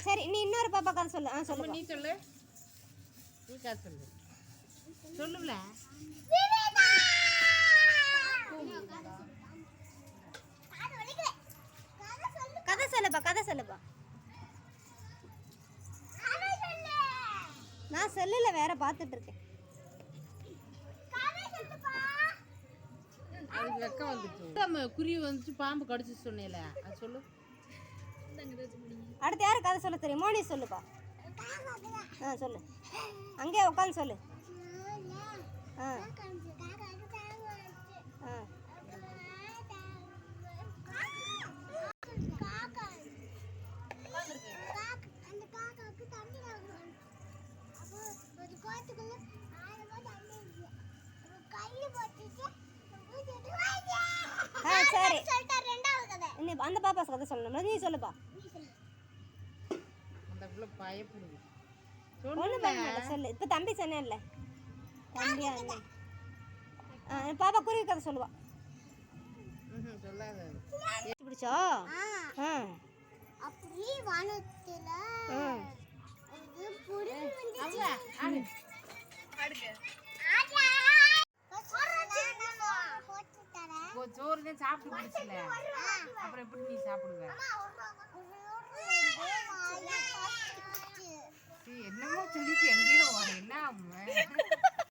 சரி நீ இன்னொரு பாப்பா கதை சொல்லு. சொல்லு நீ சொல்லு. நீ கதை சொல்லு. சொல்லுல. கதை சொல்லுப்பா. நான் செல்லுல வேற பார்த்துட்டு இருக்கேன். அதுக்கு வெக்கம் வந்துச்சு. குருவி வந்துச்சு, பாம்பு கடிச்சு சொன்னேல, அது சொல்லு. அடுத்து யாரு கதை சொல்ல தெரியும்? மோனி சொல்லுப்பா. சொல்லு. அங்கே உட்காந்து சொல்லு. சரி அந்த பாப்பா கதை சொல்லணும். நீ சொல்லுப்பா. அந்த புள்ள பயப்படுது. ஒன்றும் பண்ண மாட்டேன், சொல்லு. இப்போ தம்பி சொன்னேன்ல, தம்பியா அண்ணன். பாப்பா குருவி கதை சொல்லுவா. சொல்லாத. பிடிச்சோ? அப்படி வானத்துல சோறு தான் சாப்பிட்டு பிடிச்சல, அப்புறம் எப்படி நீ சாப்பிடுவ?